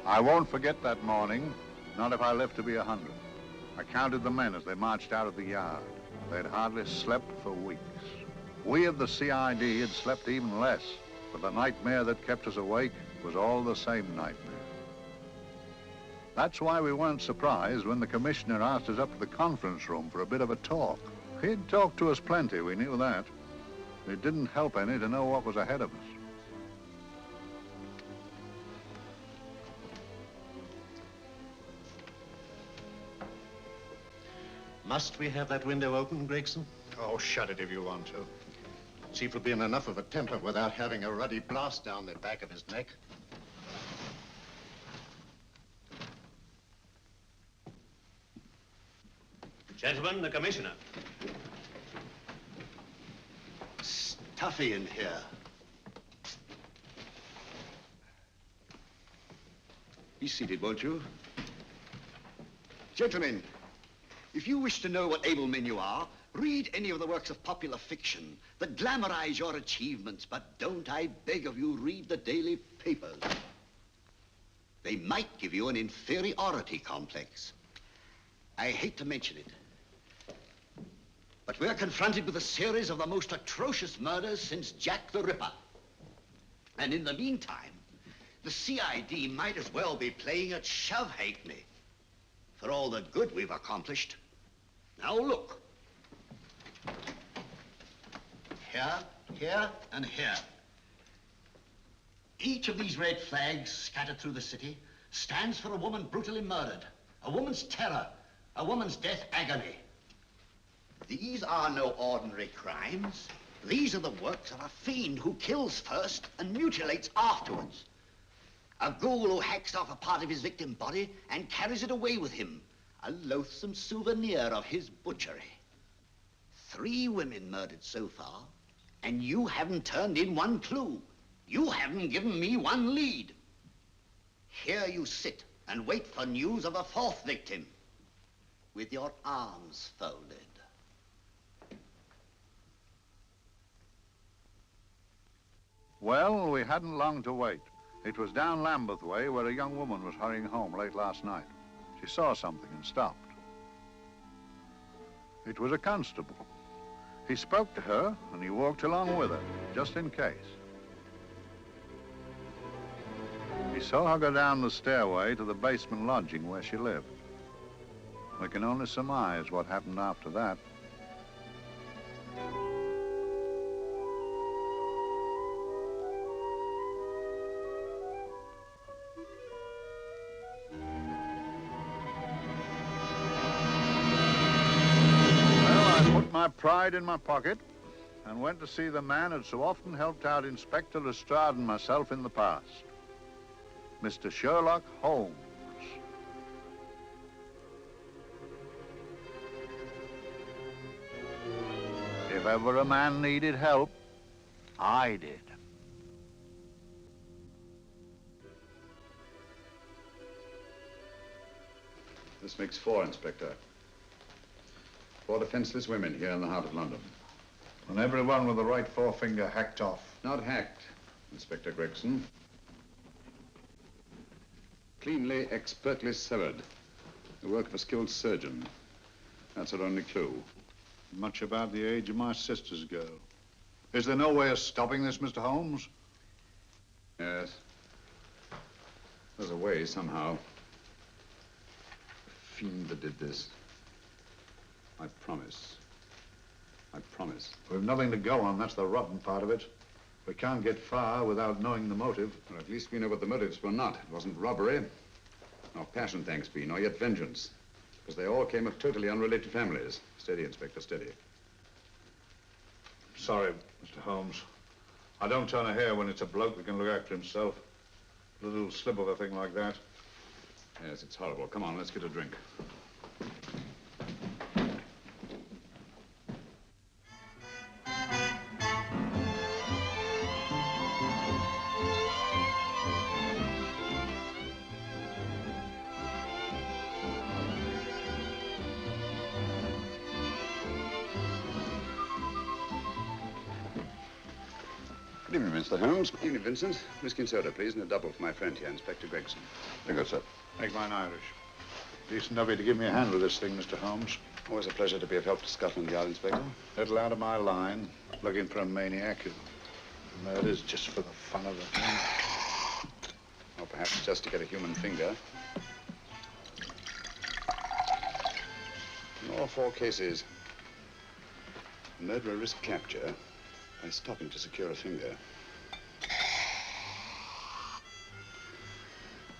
I won't forget that morning, not if I live to be 100. I counted the men as they marched out of the yard. They'd hardly slept for weeks. We of the CID had slept even less, but the nightmare that kept us awake was all the same nightmare. That's why we weren't surprised when the commissioner asked us up to the conference room for a bit of a talk. He'd talked to us plenty, we knew that. It didn't help any to know what was ahead of us. Must we have that window open, Gregson? Oh, shut it if you want to. Chief will be in enough of a temper without having a ruddy blast down the back of his neck. Gentlemen, the commissioner. Stuffy in here. Be seated, won't you? Gentlemen, if you wish to know what able men you are, read any of the works of popular fiction that glamorize your achievements, but don't, I beg of you, read the daily papers. They might give you an inferiority complex. I hate to mention it, but we're confronted with a series of the most atrocious murders since Jack the Ripper. And in the meantime, the CID might as well be playing at shove-halfpenny for all the good we've accomplished. Now look. Here, here, and here. Each of these red flags scattered through the city stands for a woman brutally murdered, a woman's terror, a woman's death agony. These are no ordinary crimes. These are the works of a fiend who kills first and mutilates afterwards. A ghoul who hacks off a part of his victim body and carries it away with him, a loathsome souvenir of his butchery. 3 women murdered so far, and you haven't turned in one clue. You haven't given me one lead. Here you sit and wait for news of a 4th victim, with your arms folded. Well, we hadn't long to wait. It was down Lambeth Way where a young woman was hurrying home late last night. She saw something and stopped. It was a constable. He spoke to her and he walked along with her, just in case. He saw her go down the stairway to the basement lodging where she lived. We can only surmise what happened after that. My pride in my pocket and went to see the man who'd so often helped out Inspector Lestrade and myself in the past, Mr. Sherlock Holmes. If ever a man needed help, I did. This makes 4, Inspector. 4 defenseless women here in the heart of London. And everyone with the right forefinger hacked off. Not hacked, Inspector Gregson. Cleanly, expertly severed. The work of a skilled surgeon. That's our only clue. Much about the age of my sister's girl. Is there no way of stopping this, Mr. Holmes? Yes. There's a way, somehow. The fiend that did this. I promise. I promise. We've nothing to go on, that's the rotten part of it. We can't get far without knowing the motive. Well, at least we know what the motives were not. It wasn't robbery, nor passion, thanks be, nor yet vengeance. Because they all came of totally unrelated families. Steady, Inspector, steady. Sorry, Mr. Holmes. I don't turn a hair when it's a bloke that can look after himself. A little slip of a thing like that. Yes, it's horrible. Come on, let's get a drink. evening, Mr. Holmes. Evening, Vincent. Whiskey and soda, please, and a double for my friend here, Inspector Gregson. Very good, sir. Make mine Irish. Decent of you to give me a hand with this thing, Mr. Holmes. Always a pleasure to be of help to Scotland Yard, Inspector. Little out of my line, looking for a maniac who murders just for the fun of the thing. Or perhaps just to get a human finger. In all 4 cases, the murderer risked capture by stopping to secure a finger.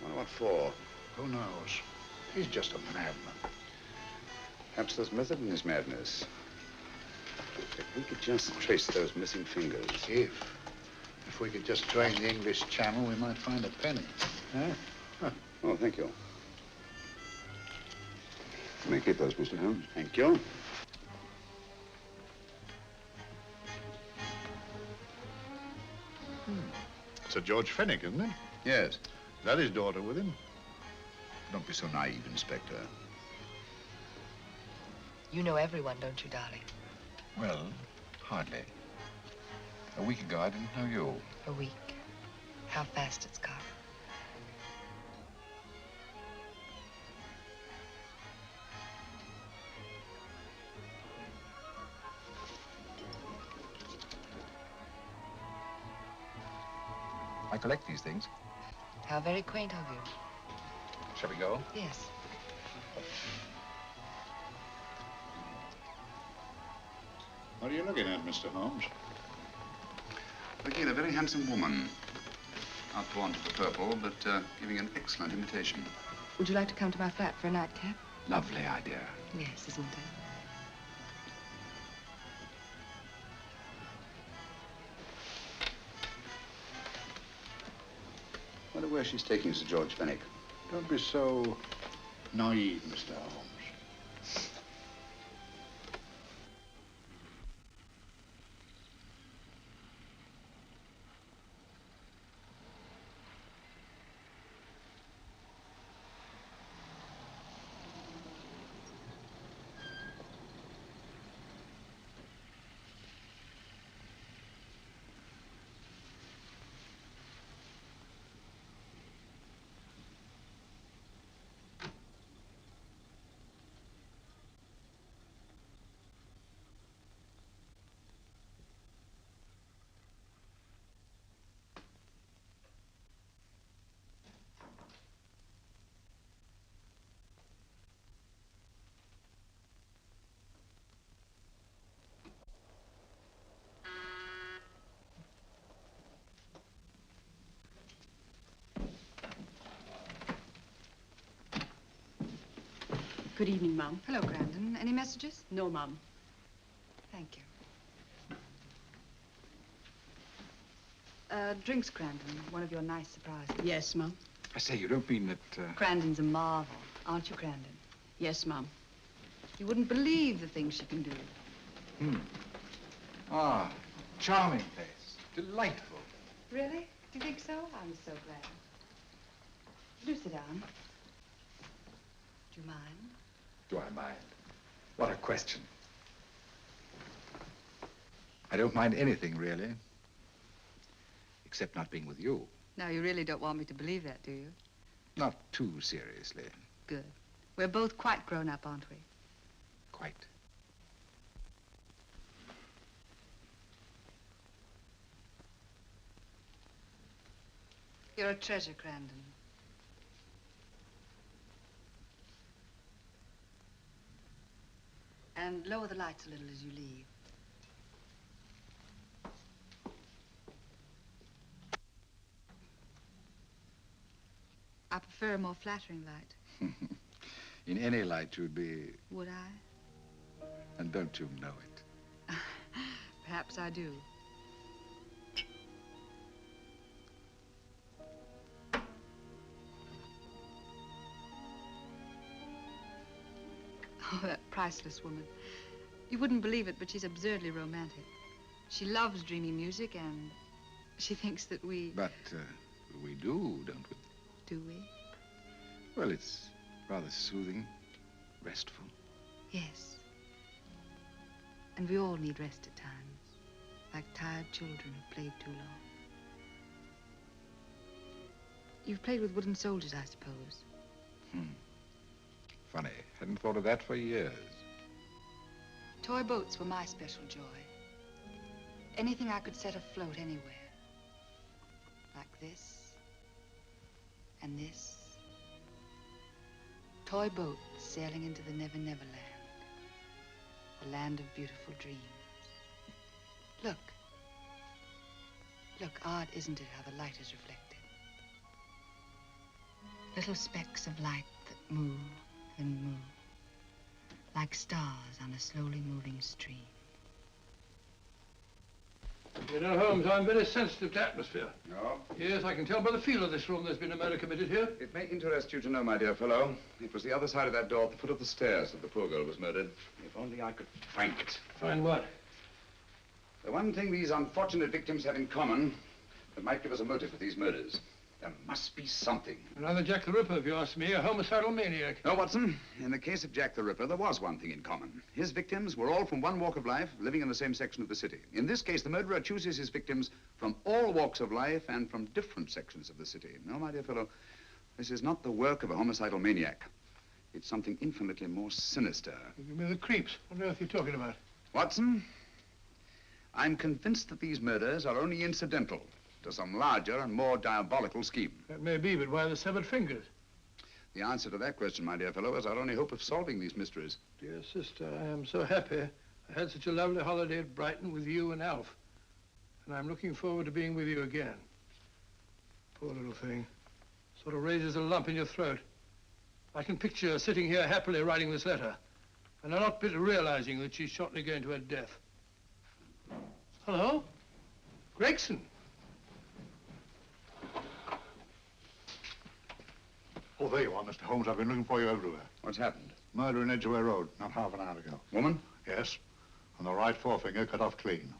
Wonder what for? Who knows? He's just a madman. Perhaps there's method in his madness. If we could just trace those missing fingers. If we could just drain the English Channel, we might find a penny. Huh? Oh, thank you. You may keep those, Mr. Holmes. Thank you. Sir George Fenwick, isn't it? Yes. Is that his daughter with him? Don't be so naive, Inspector. You know everyone, don't you, darling? Well, hardly. A week ago, I didn't know you. A week. How fast it's gone. I collect these things. How very quaint of you. Shall we go? Yes. What are you looking at, Mr. Holmes? Looking at a very handsome woman. Not drawn to the purple, but giving an excellent imitation. Would you like to come to my flat for a nightcap? Lovely idea. Yes, isn't it? Wonder where she's taking Sir George Fenwick. Don't be so naive, Mr. Holmes. Good evening, Mum. Hello, Grandon. Any messages? No, Mum. Thank you. Drinks, Grandon. One of your nice surprises. Yes, Mum. I say, you don't mean that, Grandon's a marvel, aren't you, Grandon? Yes, Mum. You wouldn't believe the things she can do. Ah, charming place. Delightful. Really? Do you think so? I'm so glad. Do sit down. Do you mind? Do I mind? What a question. I don't mind anything, really. Except not being with you. Now, you really don't want me to believe that, do you? Not too seriously. Good. We're both quite grown up, aren't we? Quite. You're a treasure, Grandon. And lower the lights a little as you leave. I prefer a more flattering light. In any light, you'd be... Would I? And don't you know it? Perhaps I do. Oh, that priceless woman. You wouldn't believe it, but she's absurdly romantic. She loves dreamy music, and she thinks that we... But we do, don't we? Do we? Well, it's rather soothing, restful. Yes. And we all need rest at times, like tired children who played too long. You've played with wooden soldiers, I suppose. Funny. Hadn't thought of that for years. Toy boats were my special joy. Anything I could set afloat anywhere. Like this. And this. Toy boats sailing into the Never Never Land. The land of beautiful dreams. Look. Look, odd, isn't it, how the light is reflected? Little specks of light that move and move. Like stars on a slowly moving stream. You know, Holmes, I'm very sensitive to atmosphere. No? Yes, I can tell by the feel of this room there's been a murder committed here. It may interest you to know, my dear fellow, it was the other side of that door at the foot of the stairs that the poor girl was murdered. If only I could find it. Find what? The one thing these unfortunate victims have in common that might give us a motive for these murders. There must be something. Another Jack the Ripper, if you ask me, a homicidal maniac. No, Watson. In the case of Jack the Ripper, there was one thing in common. His victims were all from one walk of life, living in the same section of the city. In this case, the murderer chooses his victims from all walks of life and from different sections of the city. No, my dear fellow, this is not the work of a homicidal maniac. It's something infinitely more sinister. Give me the creeps. What on earth are you talking about? Watson, I'm convinced that these murders are only incidental to some larger and more diabolical scheme. That may be, but why the severed fingers? The answer to that question, my dear fellow, is our only hope of solving these mysteries. Dear sister, I am so happy. I had such a lovely holiday at Brighton with you and Alf. And I'm looking forward to being with you again. Poor little thing. Sort of raises a lump in your throat. I can picture her sitting here happily writing this letter. And I'm not bit realizing that she's shortly going to her death. Hello? Gregson. Oh, there you are, Mr. Holmes. I've been looking for you everywhere. What's happened? Murder in Edgware Road, not half an hour ago. Woman? Yes. And the right forefinger cut off clean.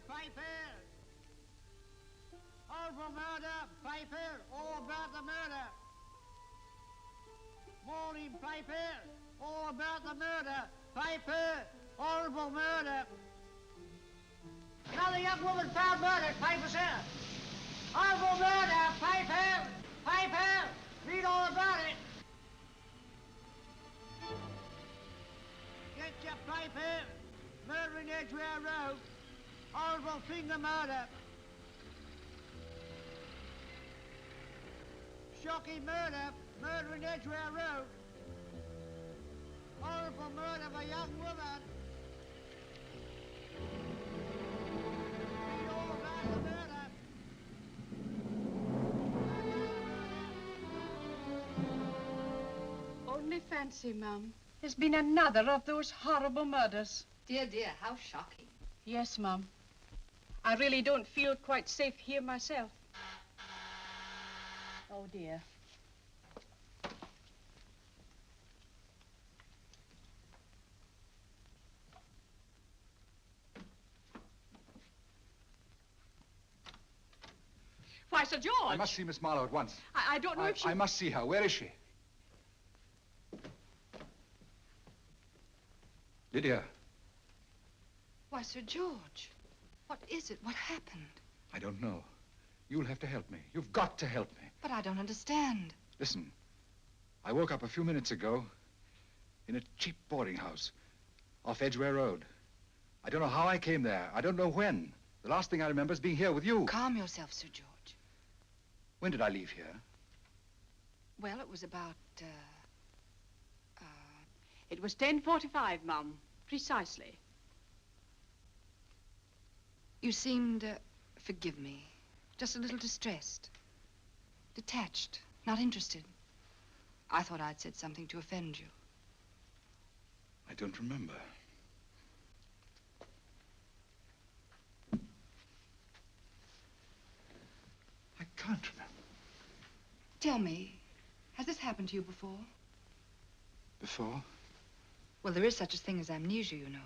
Piper! Horrible murder, Piper! All about the murder! Morning, Piper! All about the murder! Piper! Horrible murder! Another young woman found murdered, Piper, sir! Horrible murder, Piper! Piper! Read all about it! Get your Piper! Murder in Edgware Road! Horrible finger murder. Shocking murder. Murder in Edgware Road. Horrible murder of a young woman. Read all about the murder. Only fancy, Mum. There's been another of those horrible murders. Dear, dear, how shocking. Yes, Mum. I really don't feel quite safe here myself. Oh, dear. Why, Sir George! I must see Miss Marlowe at once. I don't know if she... I must see her. Where is she? Lydia. Why, Sir George, what is it? What happened? I don't know. You'll have to help me. You've got to help me. But I don't understand. Listen, I woke up a few minutes ago in a cheap boarding house off Edgware Road. I don't know how I came there. I don't know when. The last thing I remember is being here with you. Calm yourself, Sir George. When did I leave here? Well, it was about, It was 10:45, Mum. Precisely. You seemed, forgive me, just a little distressed. Detached, not interested. I thought I'd said something to offend you. I don't remember. I can't remember. Tell me, has this happened to you before? Before? Well, there is such a thing as amnesia, you know.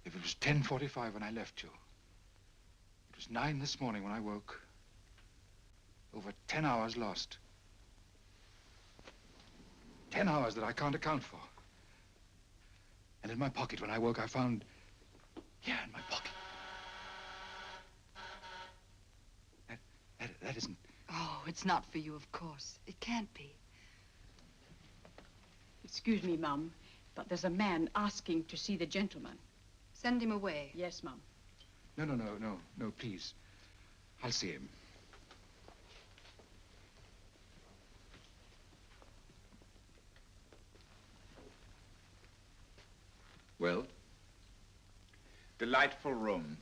If it was 10:45 when I left you, it was 9 this morning when I woke. Over 10 hours lost. 10 hours that I can't account for. And in my pocket when I woke, I found... Here in my pocket. That isn't... Oh, it's not for you, of course. It can't be. Excuse me, Mum, but there's a man asking to see the gentleman. Send him away. Yes, Mum. No, please. I'll see him. Well? Delightful room.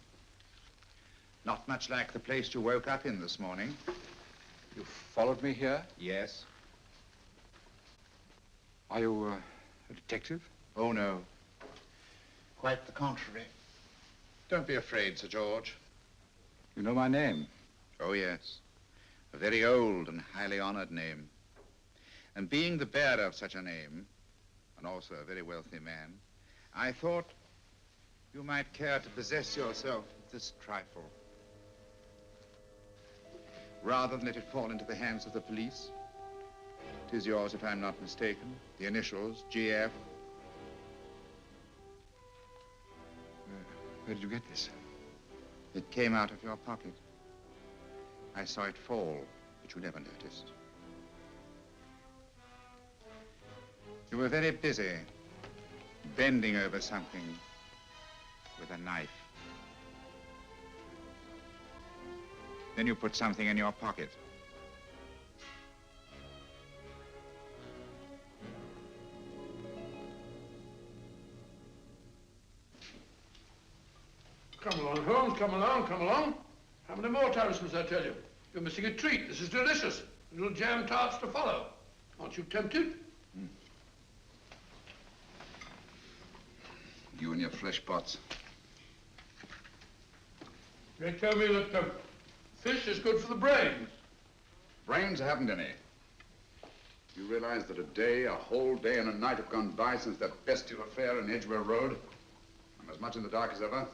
Not much like the place you woke up in this morning. You followed me here? Yes. Are you a detective? Oh, no. Quite the contrary. Don't be afraid, Sir George. You know my name? Oh, yes. A very old and highly honored name. And being the bearer of such a name, and also a very wealthy man, I thought you might care to possess yourself of this trifle. Rather than let it fall into the hands of the police. It is yours, if I'm not mistaken. The initials, GF. Where did you get this? It came out of your pocket. I saw it fall, but you never noticed. You were very busy, bending over something with a knife. Then you put something in your pocket. Come along, Holmes, come along, come along. How many more times must I tell you? You're missing a treat. This is delicious. Little jam tarts to follow. Aren't you tempted? You and your flesh pots. They tell me that fish is good for the brains. Brains haven't any. You realize that a whole day and a night have gone by since that bestial affair in Edgware Road? I'm as much in the dark as ever.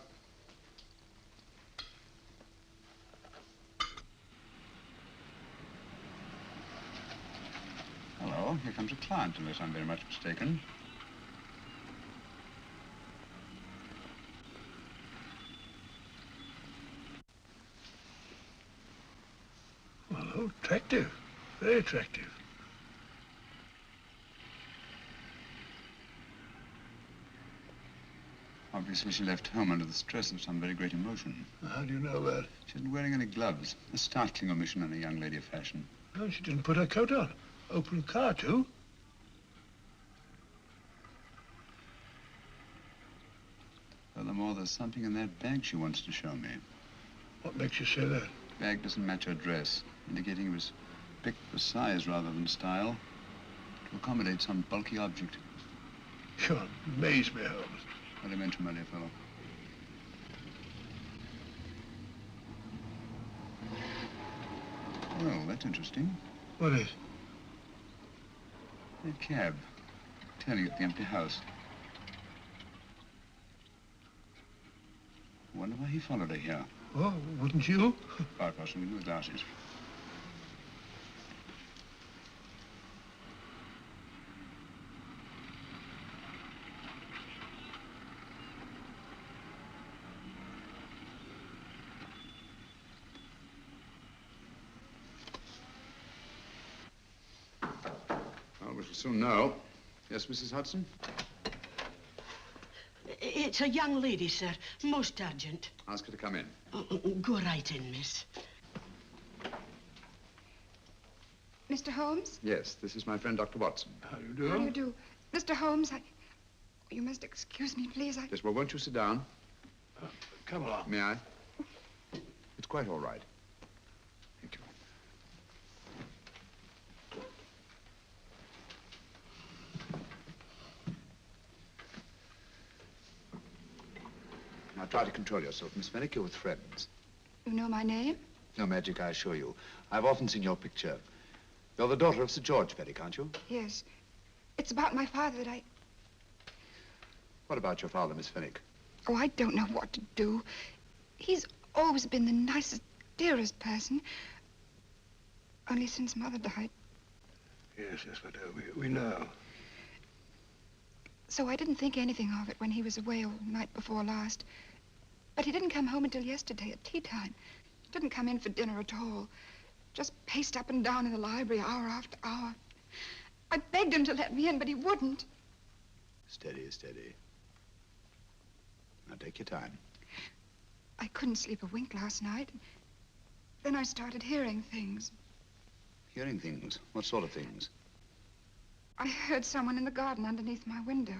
Hello, here comes a client, unless I'm very much mistaken. Well, attractive. Very attractive. Obviously, she left home under the stress of some very great emotion. How do you know that? She isn't wearing any gloves. A startling omission in a young lady of fashion. No, she didn't put her coat on. Open car, too. Furthermore, there's something in that bag she wants to show me. What makes you say that? The bag doesn't match her dress, indicating it was picked for size rather than style, to accommodate some bulky object. You amaze me, Holmes. What do you mention, my dear fellow? Well, that's interesting. What is? A cab, turning at the empty house. I wonder why he followed her here. Oh, wouldn't you? Quite possibly with glasses. Well, we shall soon know. Yes, Mrs. Hudson? It's a young lady, sir. Most urgent. Ask her to come in. Go right in, miss. Mr. Holmes? Yes, this is my friend, Dr. Watson. How do you do? How do you do? Mr. Holmes, you must excuse me, please. Yes, well, won't you sit down? Come along. May I? It's quite all right. Thank you. Now try to control yourself, Miss Fenwick. You're with friends. You know my name? No magic, I assure you. I've often seen your picture. You're the daughter of Sir George Fenwick, aren't you? Yes. It's about my father that I... What about your father, Miss Fenwick? Oh, I don't know what to do. He's always been the nicest, dearest person. Only since Mother died. Yes, we do. We know. So I didn't think anything of it when he was away all night before last. But he didn't come home until yesterday at tea time. Didn't come in for dinner at all. Just paced up and down in the library hour after hour. I begged him to let me in, but he wouldn't. Steady, steady. Now take your time. I couldn't sleep a wink last night. Then I started hearing things. Hearing things? What sort of things? I heard someone in the garden underneath my window.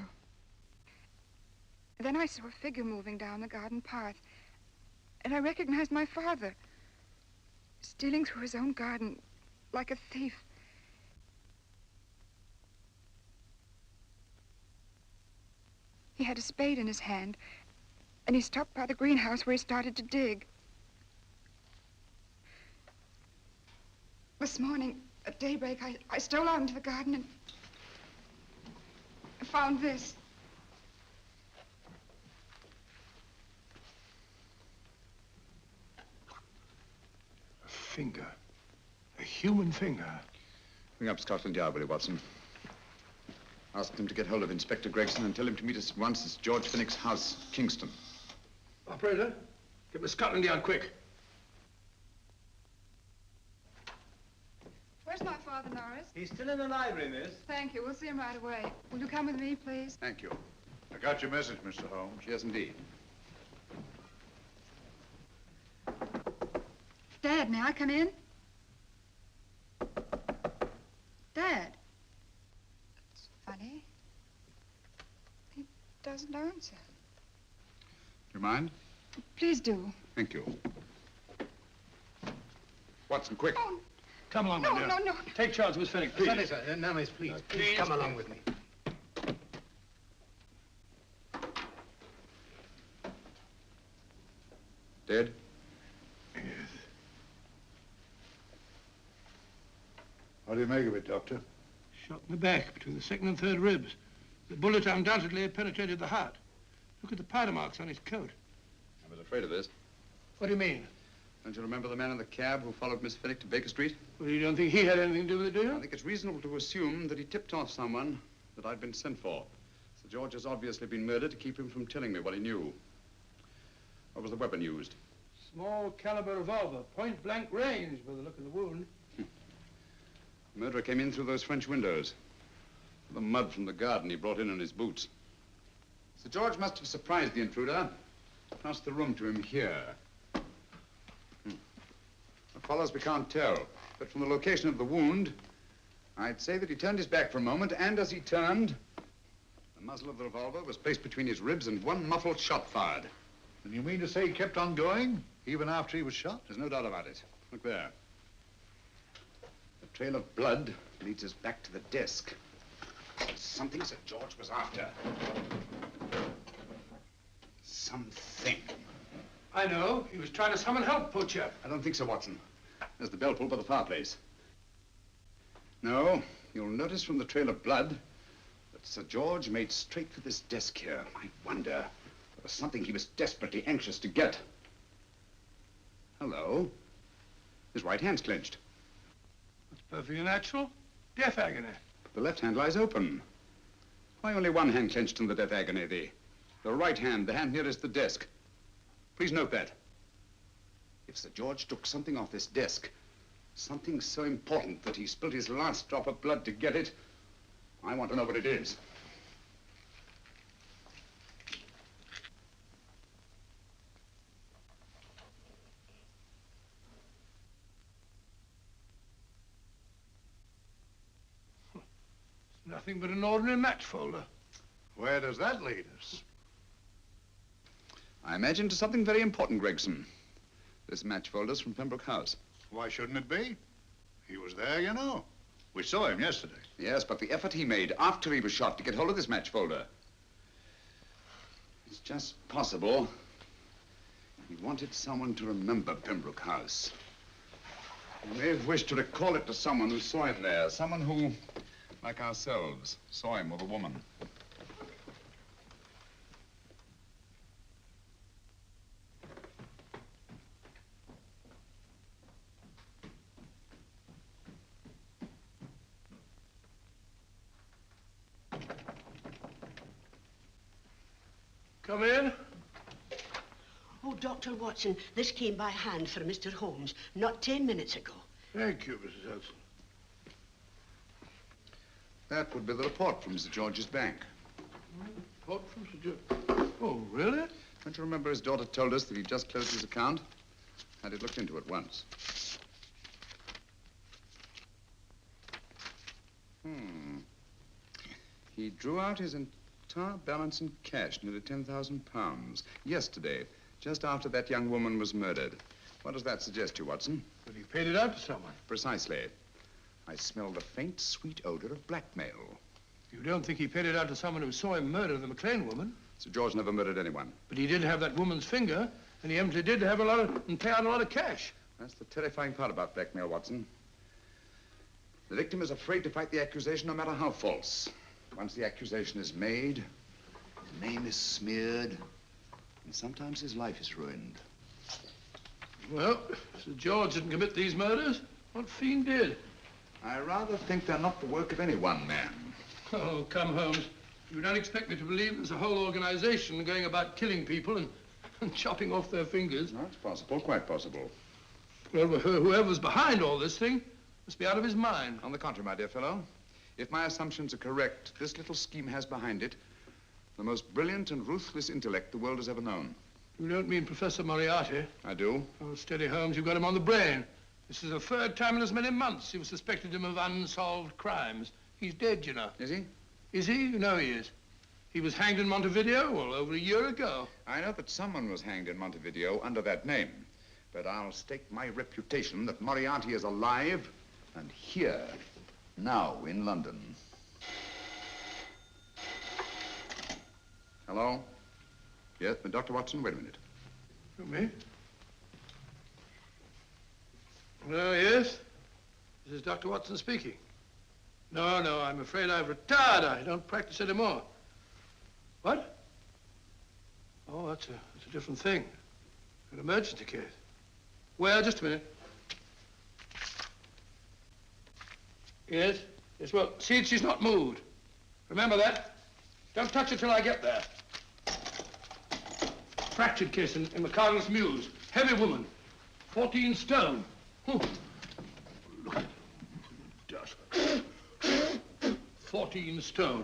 Then I saw a figure moving down the garden path. And I recognized my father. Stealing through his own garden like a thief. He had a spade in his hand, and he stopped by the greenhouse where he started to dig. This morning, at daybreak, I stole out into the garden and found this. A finger. A human finger. Ring up Scotland Yard, will you, Watson? Ask them to get hold of Inspector Gregson and tell him to meet us at once at George Fenwick's house, Kingston. Operator, get me Scotland Yard quick. Where's my father, Norris? He's still in the library, miss. Thank you. We'll see him right away. Will you come with me, please? Thank you. I got your message, Mr. Holmes. Yes, indeed. Dad, may I come in? Dad. It's funny. He doesn't answer. Do you mind? Please do. Thank you. Watson, quick. Oh, Come along, no, my dear. no. Take charge, Miss Fenwick, please. Sorry, sir. No, miss, please. Please come along with me. Dead? Yes. What do you make of it, Doctor? Shot in the back, between the second and third ribs. The bullet undoubtedly penetrated the heart. Look at the powder marks on his coat. I was afraid of this. What do you mean? Don't you remember the man in the cab who followed Miss Fenwick to Baker Street? Well, you don't think he had anything to do with it, do you? I think it's reasonable to assume that he tipped off someone that I'd been sent for. Sir George has obviously been murdered to keep him from telling me what he knew. What was the weapon used? Small caliber revolver, point blank range by the look of the wound. The murderer came in through those French windows. The mud from the garden he brought in on his boots. Sir George must have surprised the intruder. Passed the room to him here. What follows, we can't tell. But from the location of the wound, I'd say that he turned his back for a moment, and as he turned, the muzzle of the revolver was placed between his ribs and one muffled shot fired. And you mean to say he kept on going, even after he was shot? There's no doubt about it. Look there. The trail of blood leads us back to the desk. Something Sir George was after. Something. I know. He was trying to summon help, poor chap. I don't think so, Watson. There's the bell pull by the fireplace. No, you'll notice from the trail of blood that Sir George made straight for this desk here. I wonder, there was something he was desperately anxious to get. Hello. His right hand's clenched. That's perfectly natural. Death agony. But the left hand lies open. Why only one hand clenched in the death agony? The right hand, the hand nearest the desk. Please note that. If Sir George took something off this desk, something so important that he spilled his last drop of blood to get it, I want to know what it is. It's nothing but an ordinary match folder. Where does that lead us? I imagine to something very important, Gregson. This match folder's from Pembroke House. Why shouldn't it be? He was there, you know. We saw him yesterday. Yes, but the effort he made after he was shot to get hold of this match folder. It's just possible he wanted someone to remember Pembroke House. He may have wished to recall it to someone who saw him there. Someone who, like ourselves, saw him with a woman. Come in. Oh, Dr. Watson, this came by hand for Mr. Holmes not 10 minutes ago. Thank you, Mrs. Hudson. That would be the report from Sir George's bank. Report from Sir George? Oh, really? Don't you remember his daughter told us that he'd just closed his account? Had it looked into at once. He drew out his entire balance in cash, nearly £10,000, yesterday, just after that young woman was murdered. What does that suggest to you, Watson? But he paid it out to someone. Precisely. I smelled a faint, sweet odor of blackmail. You don't think he paid it out to someone who saw him murder the McLean woman? Sir George never murdered anyone. But he did have that woman's finger, and he evidently did have and pay out a lot of cash. That's the terrifying part about blackmail, Watson. The victim is afraid to fight the accusation, no matter how false. Once the accusation is made, his name is smeared, and sometimes his life is ruined. Well, Sir George didn't commit these murders. What fiend did? I rather think they're not the work of any one man. Oh, come, Holmes. You don't expect me to believe there's a whole organization going about killing people and chopping off their fingers? No, it's possible, quite possible. Well, whoever's behind all this thing must be out of his mind. On the contrary, my dear fellow, if my assumptions are correct, this little scheme has behind it the most brilliant and ruthless intellect the world has ever known. You don't mean Professor Moriarty? I do. Oh, steady, Holmes. You've got him on the brain. This is the third time in as many months you've suspected him of unsolved crimes. He's dead, you know. Is he? Is he? You know he is. He was hanged in Montevideo, well, over a year ago. I know that someone was hanged in Montevideo under that name. But I'll stake my reputation that Moriarty is alive and here, now in London. Hello? Yes, but Dr. Watson, wait a minute. You me? Oh, yes? This is Dr. Watson speaking. No, I'm afraid I've retired. I don't practice anymore. What? Oh, that's a different thing. An emergency case. Well, just a minute. Yes? Yes, well, see, she's not moved. Remember that? Don't touch her till I get there. Fractured case in McCardle's Mews. Heavy woman. 14 stone. Oh. Look at dust. 14 stone.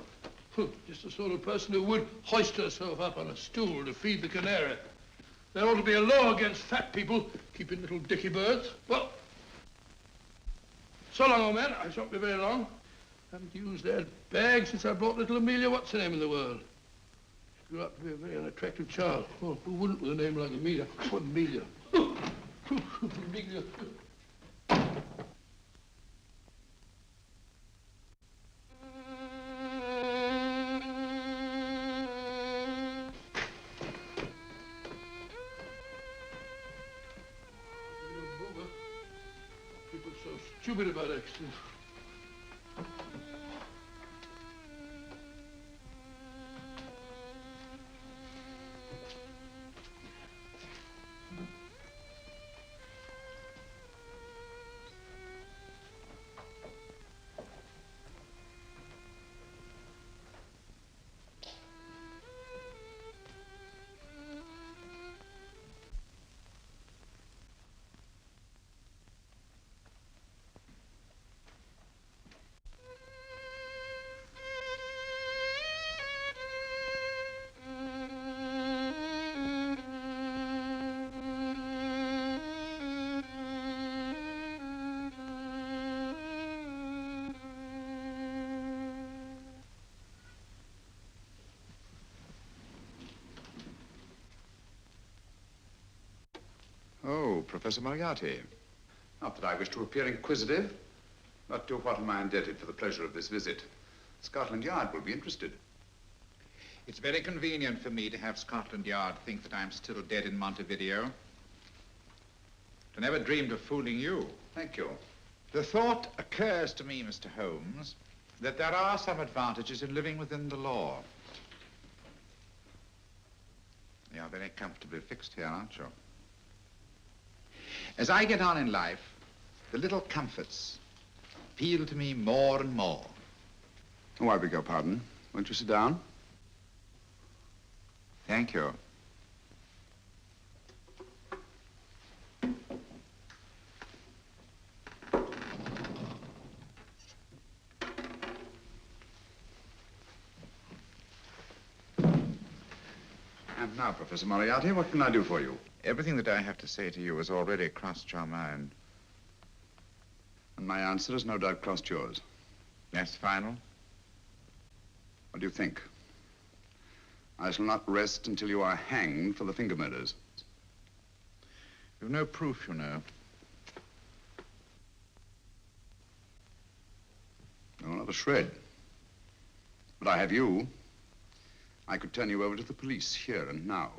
Just the sort of person who would hoist herself up on a stool to feed the canary. There ought to be a law against fat people keeping little dicky birds. Well, so long, old man. I shan't be very long. Haven't used that bag since I brought little Amelia what's her name in the world. She grew up to be a very unattractive child. Well, who wouldn't with a name like Amelia? Oh, Amelia. Amelia. People so stupid about accidents. Professor Moriarty. Not that I wish to appear inquisitive, but to what am I indebted for the pleasure of this visit? Scotland Yard will be interested. It's very convenient for me to have Scotland Yard think that I'm still dead in Montevideo. I never dreamed of fooling you. Thank you. The thought occurs to me, Mr. Holmes, that there are some advantages in living within the law. You're very comfortably fixed here, aren't you? As I get on in life, the little comforts appeal to me more and more. Oh, I beg your pardon. Won't you sit down? Thank you. And now, Professor Moriarty, what can I do for you? Everything that I have to say to you has already crossed your mind. And my answer has no doubt crossed yours. Yes, final? What do you think? I shall not rest until you are hanged for the finger murders. You've no proof, you know. No, not a shred. But I have you. I could turn you over to the police here and now.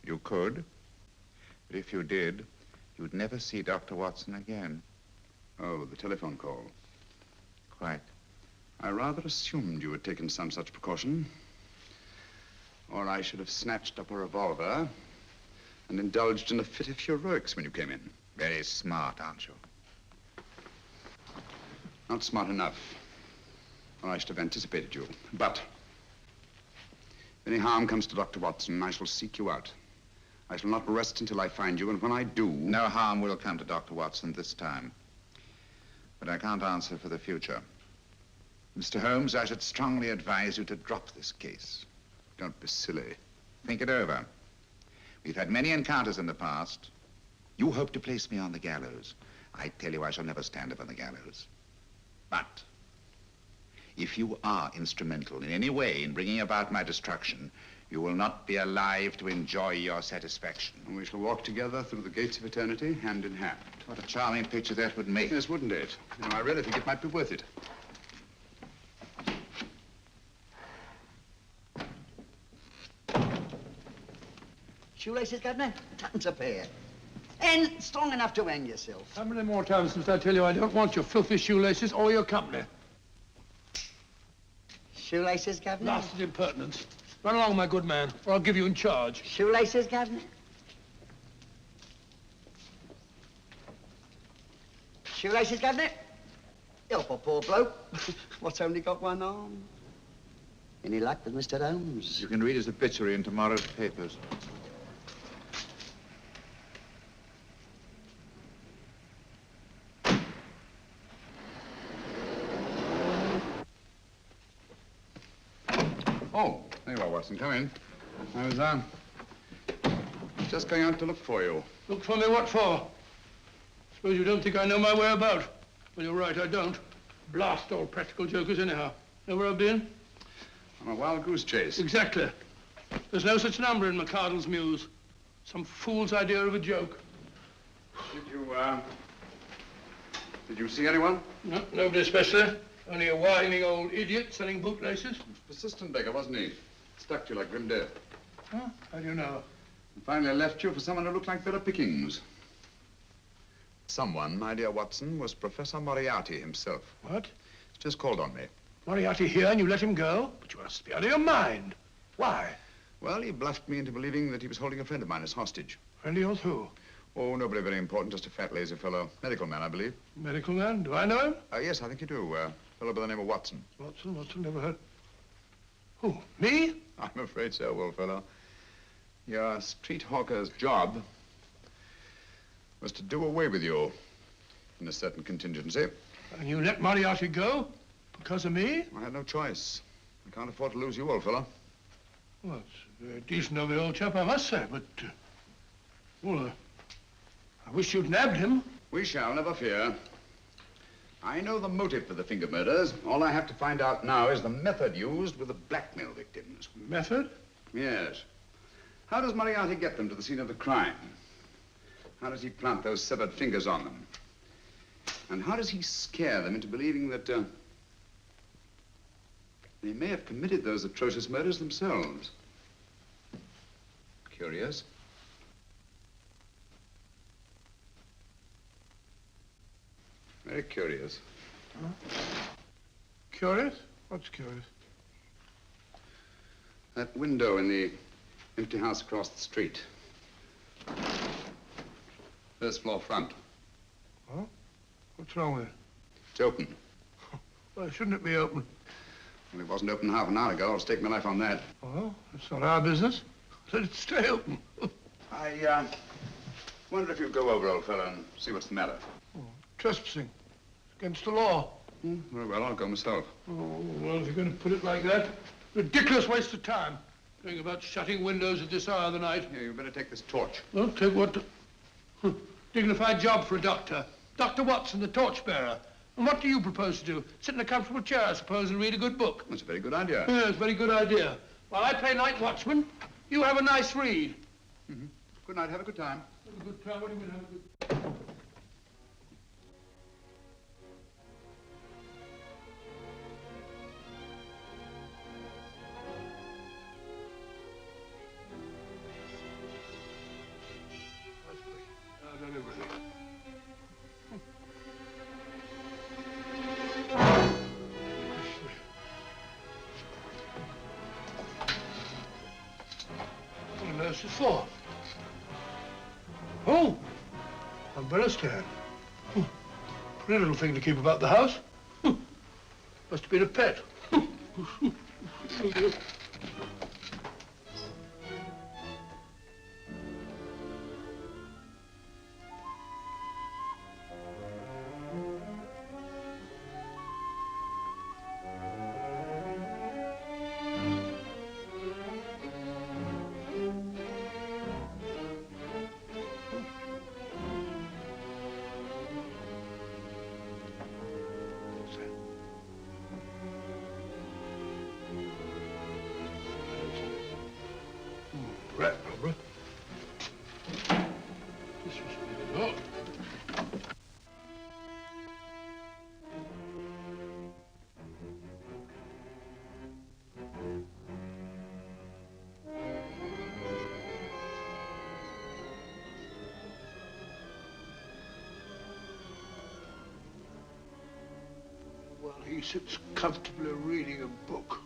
You could. But if you did, you'd never see Dr. Watson again. Oh, the telephone call. Quite. I rather assumed you had taken some such precaution. Or I should have snatched up a revolver and indulged in a fit of heroics when you came in. Very smart, aren't you? Not smart enough. Or I should have anticipated you. But if any harm comes to Dr. Watson, I shall seek you out. I shall not rest until I find you, and when I do... No harm will come to Dr. Watson this time. But I can't answer for the future. Mr. Holmes, I should strongly advise you to drop this case. Don't be silly. Think it over. We've had many encounters in the past. You hope to place me on the gallows. I tell you I shall never stand up on the gallows. But if you are instrumental in any way in bringing about my destruction, you will not be alive to enjoy your satisfaction. And we shall walk together through the gates of eternity, hand in hand. What a charming picture that would make. Yes, wouldn't it? You know, I really think it might be worth it. Shoelaces, Governor? Tuppence a pair. And strong enough to hang yourself. How many more times must I tell you I don't want your filthy shoelaces or your company? Shoelaces, Governor? Blasted impertinence. Run along, my good man, or I'll give you in charge. Shoelaces, Governor? Shoelaces, Governor? Help a poor bloke. What's only got one arm? Any luck with Mr. Holmes? You can read his obituary in tomorrow's papers. Oh, there you are, Watson. Come in. I was, just going out to look for you. Look for me what for? Suppose you don't think I know my way about. Well, you're right, I don't. Blast all practical jokers anyhow. Know where I've been? On a wild goose chase. Exactly. There's no such number in McCardle's Muse. Some fool's idea of a joke. Did you see anyone? No, nobody especially. Only a whining old idiot selling bootlaces. Persistent beggar, wasn't he? Stuck to you like grim death. Huh? How do you know? And finally left you for someone who looked like better pickings. Someone, my dear Watson, was Professor Moriarty himself. What? He's just called on me. Moriarty here and you let him go? But you must be out of your mind. Why? Well, he bluffed me into believing that he was holding a friend of mine as hostage. Friend of yours who? Oh, nobody very important, just a fat, lazy fellow. Medical man, I believe. Medical man? Do I know him? Yes, I think you do. A fellow by the name of Watson. Watson, never heard. Who, me? I'm afraid so, old fellow. Your street hawker's job was to do away with you in a certain contingency. And you let Moriarty go? Because of me? I had no choice. I can't afford to lose you, old fellow. Well, it's very decent of the old chap, I must say, but... I wish you'd nabbed him. We shall, never fear. I know the motive for the finger murders. All I have to find out now is the method used with the blackmail victims. Method? Yes. How does Moriarty get them to the scene of the crime? How does he plant those severed fingers on them? And how does he scare them into believing that they may have committed those atrocious murders themselves? Curious. Very curious. Huh? Curious? What's curious? That window in the empty house across the street. First floor front. Huh? What's wrong with it? It's open. Why shouldn't it be open? Well, it wasn't open half an hour ago. I'll stake my life on that. Oh, it's not our business. Let it stay open. I wonder if you'd go over, old fellow, and see what's the matter. Oh, trespassing. Against the law. Very well, I'll go myself. Oh, well, if you're going to put it like that, ridiculous waste of time. Going about shutting windows at this hour of the night. Yeah, you better take this torch. Well, take what? Dignified job for a doctor. Dr. Watson, the torchbearer. And what do you propose to do? Sit in a comfortable chair, I suppose, and read a good book? That's a very good idea. Yes, a very good idea. While I play night watchman, you have a nice read. Mm-hmm. Good night. Have a good time. Have a good time. What do you mean, have a good... What is for? Oh, umbrella stand. Pretty little thing to keep about the house. Must have been a pet. Rat rubber. This was really odd. Well, he sits comfortably reading a book.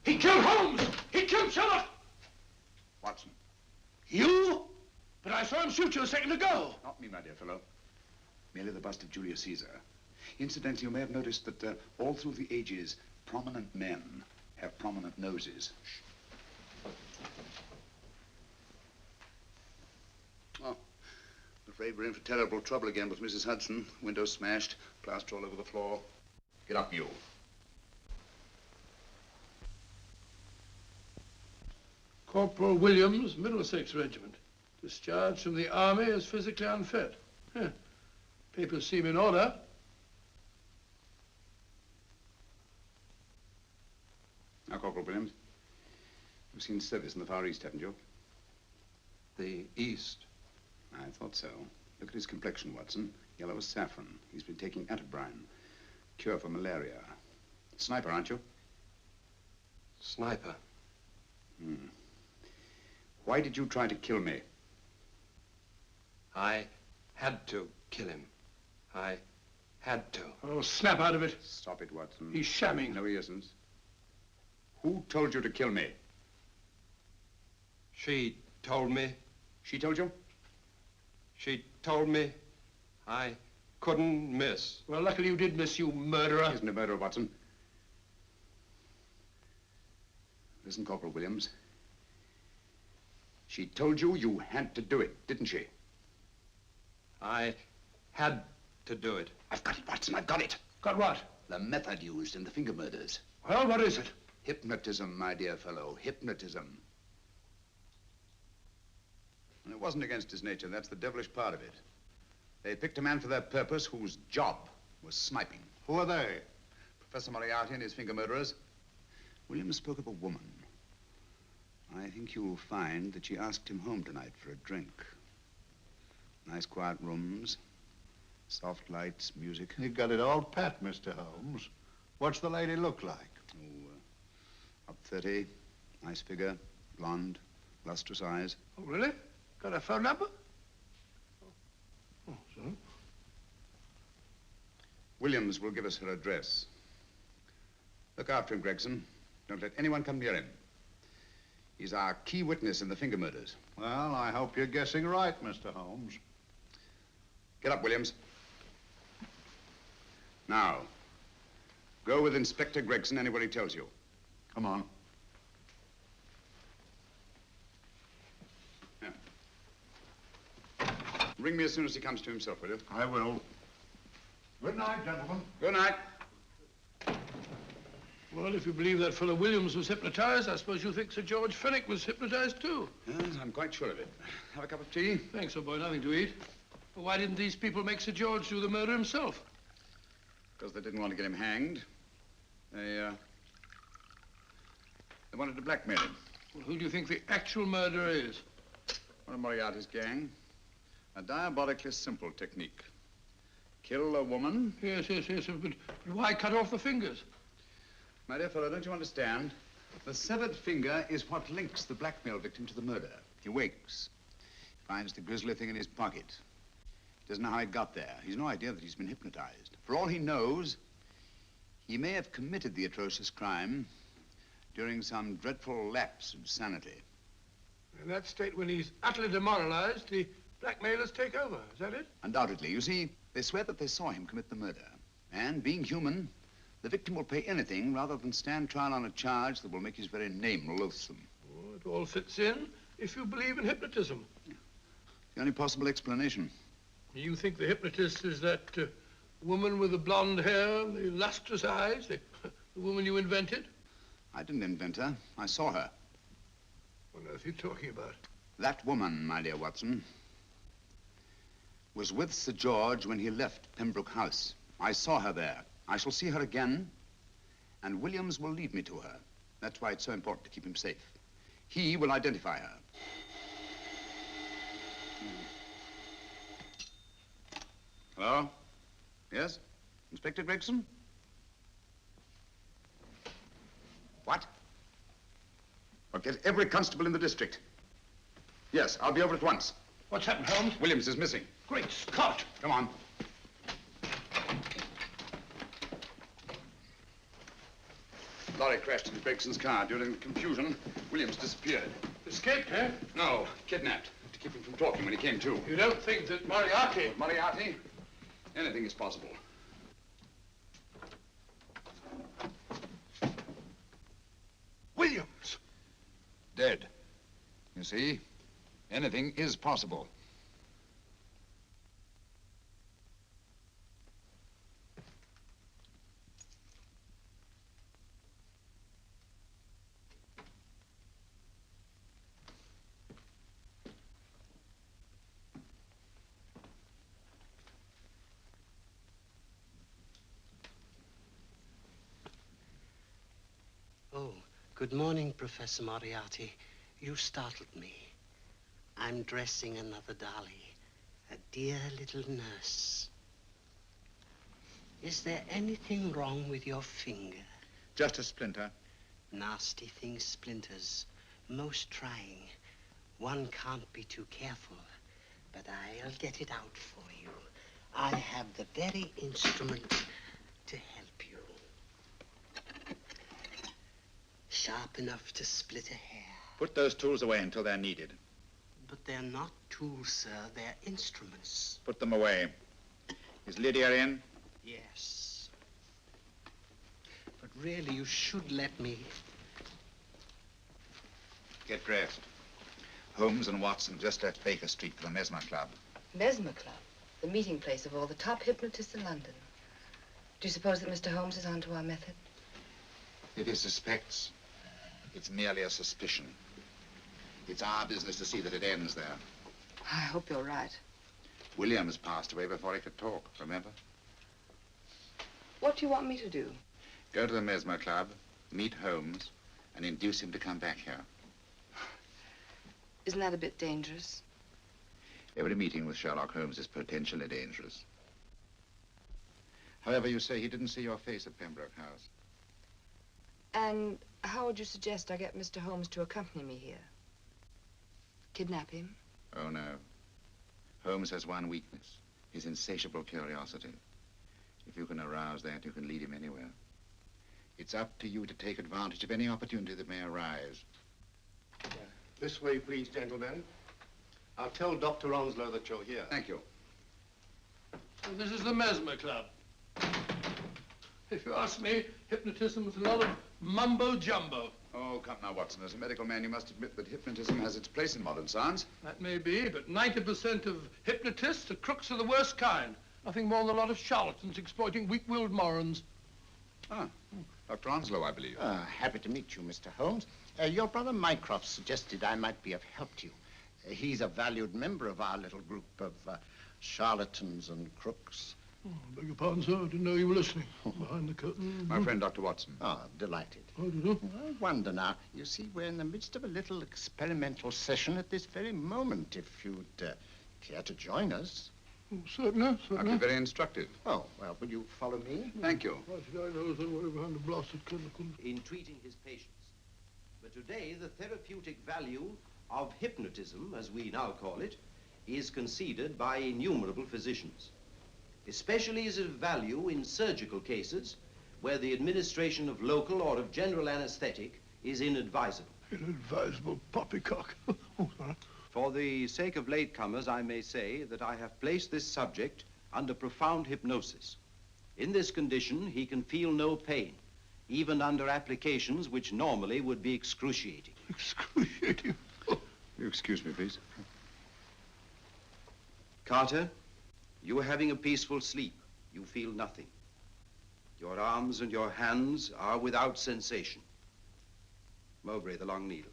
He killed Holmes! He killed Sherlock! Watson. You? But I saw him shoot you a second ago. Not me, my dear fellow. Merely the bust of Julius Caesar. Incidentally, you may have noticed that all through the ages, prominent men have prominent noses. Oh, I'm afraid we're in for terrible trouble again with Mrs. Hudson. Window smashed, plaster all over the floor. Get up, you. Corporal Williams, Middlesex Regiment. Discharged from the army as physically unfit. Huh. Papers seem in order. Now, Corporal Williams, you've seen service in the Far East, haven't you? The East? I thought so. Look at his complexion, Watson. Yellow as saffron. He's been taking atabrine. Cure for malaria. Sniper, aren't you? Sniper? Hmm. Why did you try to kill me? I had to kill him. I had to. Oh, snap out of it. Stop it, Watson. He's shamming. No, he isn't. Who told you to kill me? She told me. She told you? She told me I couldn't miss. Well, luckily you did miss, you murderer. He isn't a murderer, Watson. Listen, Corporal Williams. She told you you had to do it, didn't she? I had to do it. I've got it, Watson, I've got it. Got what? The method used in the finger murders. Well, what is it? Hypnotism, my dear fellow, hypnotism. And it wasn't against his nature, that's the devilish part of it. They picked a man for their purpose whose job was sniping. Who are they? Professor Moriarty and his finger murderers. Williams spoke of a woman. I think you'll find that she asked him home tonight for a drink. Nice quiet rooms, soft lights, music. You got it all pat, Mr. Holmes. What's the lady look like? Oh, up 30, nice figure, blonde, lustrous eyes. Oh, really? Got a phone number? Oh, so? Williams will give us her address. Look after him, Gregson. Don't let anyone come near him. He's our key witness in the finger murders. Well, I hope you're guessing right, Mr. Holmes. Get up, Williams. Now, go with Inspector Gregson anywhere he tells you. Come on. Yeah. Ring me as soon as he comes to himself, will you? I will. Good night, gentlemen. Good night. Well, if you believe that fellow Williams was hypnotized, I suppose you think Sir George Fenwick was hypnotized too. Yes, I'm quite sure of it. Have a cup of tea? Thanks, old boy. Nothing to eat. Well, why didn't these people make Sir George do the murder himself? Because they didn't want to get him hanged. They wanted to blackmail him. Well, who do you think the actual murderer is? One of Moriarty's gang. A diabolically simple technique. Kill a woman. Yes, but why cut off the fingers? My dear fellow, don't you understand? The severed finger is what links the blackmail victim to the murder. He wakes, finds the grisly thing in his pocket. He doesn't know how it got there. He's no idea that he's been hypnotized. For all he knows, he may have committed the atrocious crime during some dreadful lapse of sanity. In that state, when he's utterly demoralized, the blackmailers take over. Is that it? Undoubtedly. You see, they swear that they saw him commit the murder. And being human, the victim will pay anything rather than stand trial on a charge that will make his very name loathsome. Oh, it all fits in if you believe in hypnotism. Yeah. The only possible explanation. You think the hypnotist is that woman with the blonde hair, the lustrous eyes, the woman you invented? I didn't invent her. I saw her. What on earth are you talking about? That woman, my dear Watson, was with Sir George when he left Pembroke House. I saw her there. I shall see her again, and Williams will lead me to her. That's why it's so important to keep him safe. He will identify her. Hello? Yes? Inspector Gregson? What? Well, get every constable in the district. Yes, I'll be over at once. What's happened, Holmes? Williams is missing. Great Scott! Come on. Lorry crashed into Gregson's car. During the confusion, Williams disappeared. Escaped, eh? No, kidnapped. To keep him from talking when he came to. You don't think that Moriarty... Moriarty? Anything is possible. Williams! Dead. You see? Anything is possible. Oh, good morning, Professor Moriarty. You startled me. I'm dressing another dolly, a dear little nurse. Is there anything wrong with your finger? Just a splinter. Nasty thing, splinters. Most trying. One can't be too careful, but I'll get it out for you. I have the very instrument to help you. Sharp enough to split a hair. Put those tools away until they're needed. But they're not tools, sir. They're instruments. Put them away. Is Lydia in? Yes. But really, you should let me. Get dressed. Holmes and Watson just left Baker Street for the Mesmer Club. Mesmer Club? The meeting place of all the top hypnotists in London. Do you suppose that Mr. Holmes is onto our method? If he suspects, it's merely a suspicion. It's our business to see that it ends there. I hope you're right. Williams passed away before he could talk, remember? What do you want me to do? Go to the Mesmer Club, meet Holmes, and induce him to come back here. Isn't that a bit dangerous? Every meeting with Sherlock Holmes is potentially dangerous. However, you say he didn't see your face at Pembroke House. And how would you suggest I get Mr. Holmes to accompany me here? Kidnap him? Oh, no. Holmes has one weakness, his insatiable curiosity. If you can arouse that, you can lead him anywhere. It's up to you to take advantage of any opportunity that may arise. This way, please, gentlemen. I'll tell Dr. Onslow that you're here. Thank you. So this is the Mesmer Club. If you ask me, hypnotism is a lot of mumbo-jumbo. Oh, come now, Watson. As a medical man, you must admit that hypnotism has its place in modern science. That may be, but 90% of hypnotists are crooks of the worst kind. Nothing more than a lot of charlatans exploiting weak-willed morons. Ah, Dr. Onslow, I believe. Happy to meet you, Mr. Holmes. Your brother Mycroft suggested I might be of help to you. He's a valued member of our little group of charlatans and crooks. Oh, beg your pardon, sir. I didn't know you were listening. Behind the curtain. My friend, Dr. Watson. Oh, delighted. How do you do? I wonder now. You see, we're in the midst of a little experimental session at this very moment. If you'd care to join us. Oh, certainly, certainly. That'd be very instructive. Oh, well, will you follow me? Thank you. Why should I know somewhere behind the blasted curtain? In treating his patients. But today, the therapeutic value of hypnotism, as we now call it, is conceded by innumerable physicians. Especially is of value in surgical cases where the administration of local or of general anesthetic is inadvisable. Inadvisable poppycock. Oh, sorry. For the sake of latecomers, I may say that I have placed this subject under profound hypnosis. In this condition, he can feel no pain, even under applications which normally would be excruciating. Excruciating? You excuse me, please. Carter, you are having a peaceful sleep. You feel nothing. Your arms and your hands are without sensation. Mowbray, the long needle.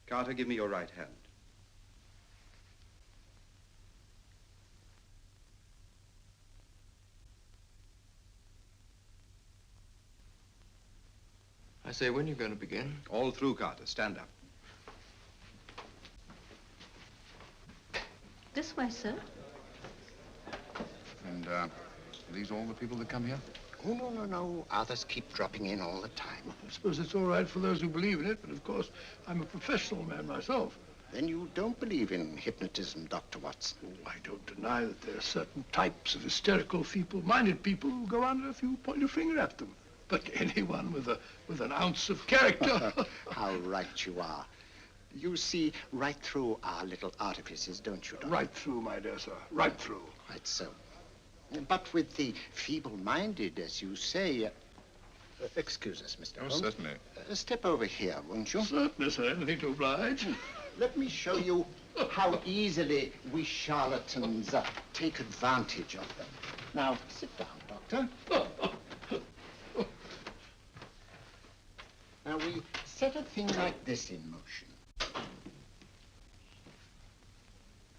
Carter, give me your right hand. I say, when are you going to begin? All through, Carter. Stand up. This way, sir. And, are these all the people that come here? Oh, no. Others keep dropping in all the time. I suppose it's all right for those who believe in it, but of course, I'm a professional man myself. Then you don't believe in hypnotism, Dr. Watson? Oh, I don't deny that there are certain types of hysterical, feeble-minded people who go under if you point your finger at them. But anyone with an ounce of character... How right you are. You see right through our little artifices, don't you, Doctor? Right through, my dear sir. Right through. Quite so. But with the feeble-minded, as you say... excuse us, Mr. Holmes. Certainly. Step over here, won't you? Certainly, sir. Anything to oblige. Let me show you how easily we charlatans take advantage of them. Now, sit down, Doctor. Now, we set a thing like this in motion.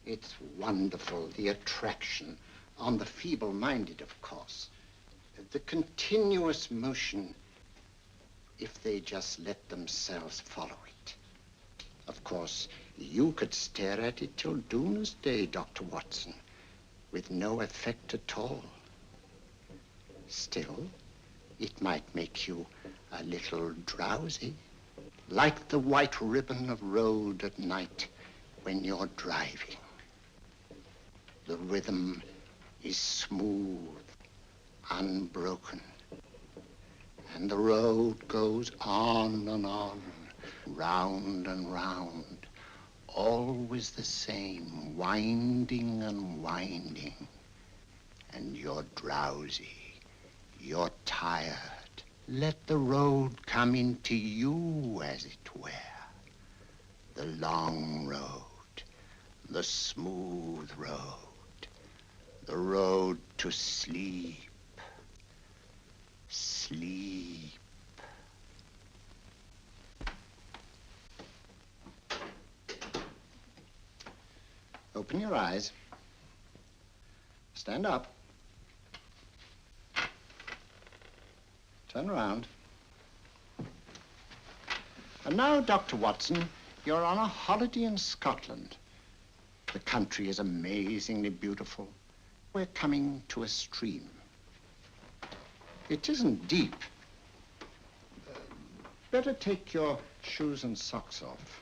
It's wonderful, the attraction on the feeble-minded, of course. The continuous motion, if they just let themselves follow it. Of course, you could stare at it till doomsday, Dr. Watson, with no effect at all. Still, it might make you a little drowsy, like the white ribbon of road at night when you're driving. The rhythm is smooth, unbroken, and the road goes on and on, round and round, always the same, winding and winding, and you're drowsy. You're tired. Let the road come into you, as it were. The long road, the smooth road, the road to sleep. Sleep. Open your eyes. Stand up. Turn around. And now, Dr. Watson, you're on a holiday in Scotland. The country is amazingly beautiful. We're coming to a stream. It isn't deep. Better take your shoes and socks off.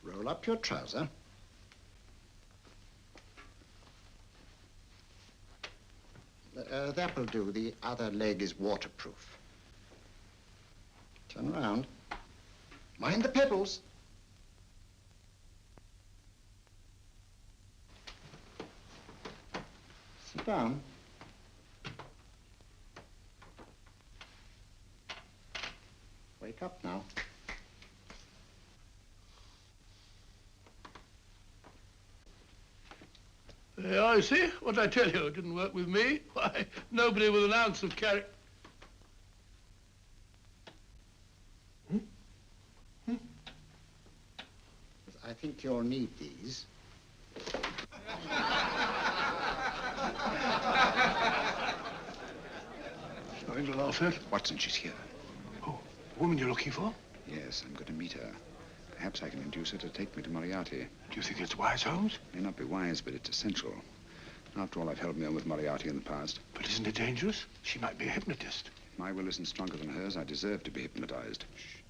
Roll up your trouser. That will do. The other leg is waterproof. Turn around. Mind the pedals. Sit down. Wake up now. Yeah, you see? What I tell you, it didn't work with me. Why, nobody with an ounce of character. I think you'll need these. Something to laugh at? Watson, she's here. Oh, the woman you're looking for? Yes, I'm going to meet her. Perhaps I can induce her to take me to Moriarty. Do you think it's wise, Holmes? May not be wise, but it's essential. After all, I've held me on with Moriarty in the past. But isn't it dangerous? She might be a hypnotist. If my will isn't stronger than hers, I deserve to be hypnotized. Shh.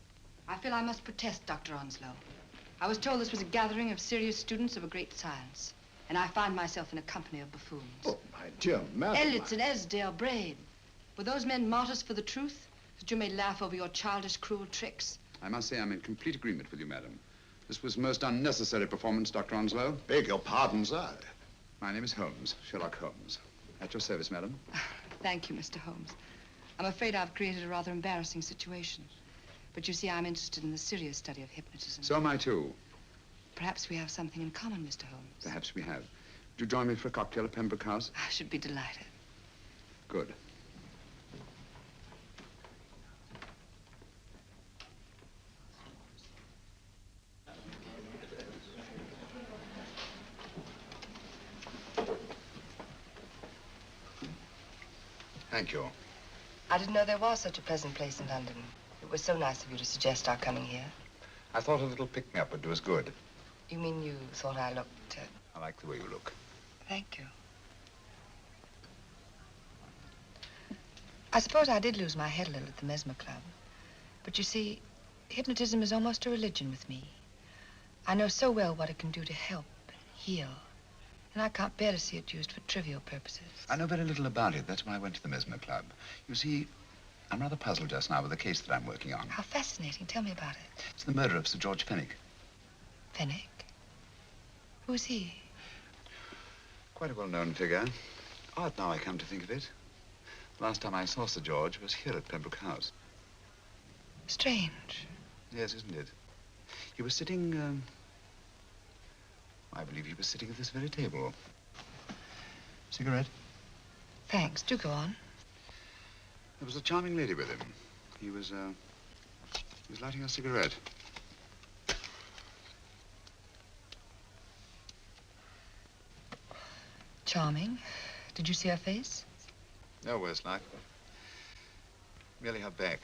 I feel I must protest, Dr. Onslow. I was told this was a gathering of serious students of a great science, and I find myself in a company of buffoons. Oh, my dear madam. Elliot's and Esdale Braid. Were those men martyrs for the truth? That you may laugh over your childish, cruel tricks? I must say I'm in complete agreement with you, madam. This was most unnecessary performance, Dr. Onslow. Beg your pardon, sir. My name is Holmes, Sherlock Holmes. At your service, madam. Thank you, Mr. Holmes. I'm afraid I've created a rather embarrassing situation. But you see, I'm interested in the serious study of hypnotism. So am I, too. Perhaps we have something in common, Mr. Holmes. Perhaps we have. Would you join me for a cocktail at Pembroke House? I should be delighted. Good. Thank you. I didn't know there was such a pleasant place in London. It was so nice of you to suggest our coming here. I thought a little pick-me-up would do us good. You mean you thought I looked... I like the way you look. Thank you. I suppose I did lose my head a little at the Mesmer Club. But you see, hypnotism is almost a religion with me. I know so well what it can do to help and heal. And I can't bear to see it used for trivial purposes. I know very little about it. That's why I went to the Mesmer Club. You see, I'm rather puzzled just now with the case that I'm working on. How fascinating. Tell me about it. It's the murder of Sir George Fenwick. Fenwick? Who's he? Quite a well-known figure. Odd now I come to think of it. Last time I saw Sir George was here at Pembroke House. Strange. Yes, isn't it? He was sitting, I believe he was sitting at this very table. Cigarette? Thanks. Do go on. There was a charming lady with him. He was lighting a cigarette. Charming. Did you see her face? No worse luck. Merely her back.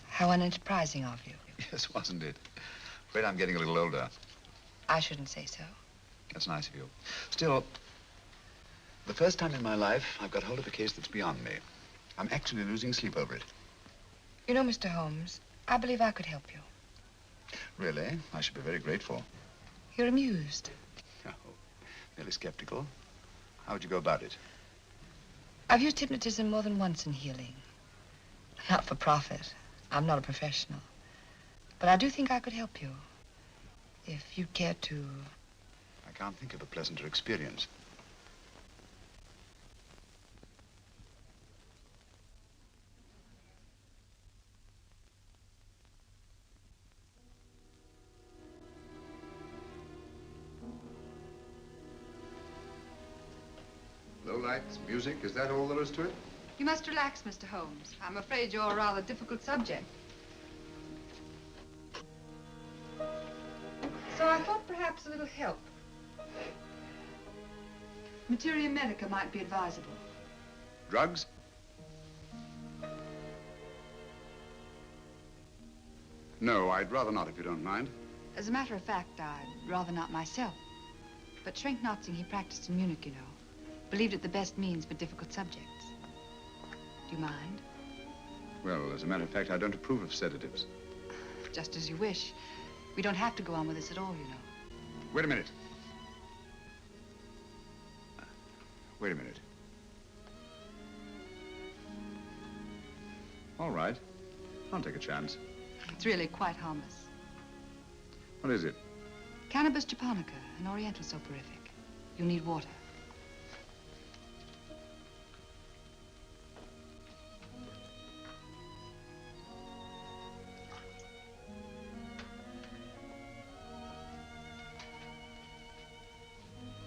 How unenterprising of you. Yes, wasn't it? Afraid I'm getting a little older. I shouldn't say so. That's nice of you. Still, the first time in my life, I've got hold of a case that's beyond me. I'm actually losing sleep over it. You know, Mr. Holmes, I believe I could help you. Really? I should be very grateful. You're amused. Oh, merely skeptical. How would you go about it? I've used hypnotism more than once in healing. Not for profit. I'm not a professional. But I do think I could help you. If you'd care to. I can't think of a pleasanter experience. Low lights, music, is that all there is to it? You must relax, Mr. Holmes. I'm afraid you're a rather difficult subject. So I thought perhaps a little help. Materia medica might be advisable. Drugs? No, I'd rather not, if you don't mind. As a matter of fact, I'd rather not myself. But Schrenk-Notzing, he practiced in Munich, you know. Believed it the best means for difficult subjects. Do you mind? Well, as a matter of fact, I don't approve of sedatives. Just as you wish. We don't have to go on with this at all, you know. Wait a minute. Wait a minute. All right. I'll take a chance. It's really quite harmless. What is it? Cannabis japonica, an oriental soporific. You'll need water.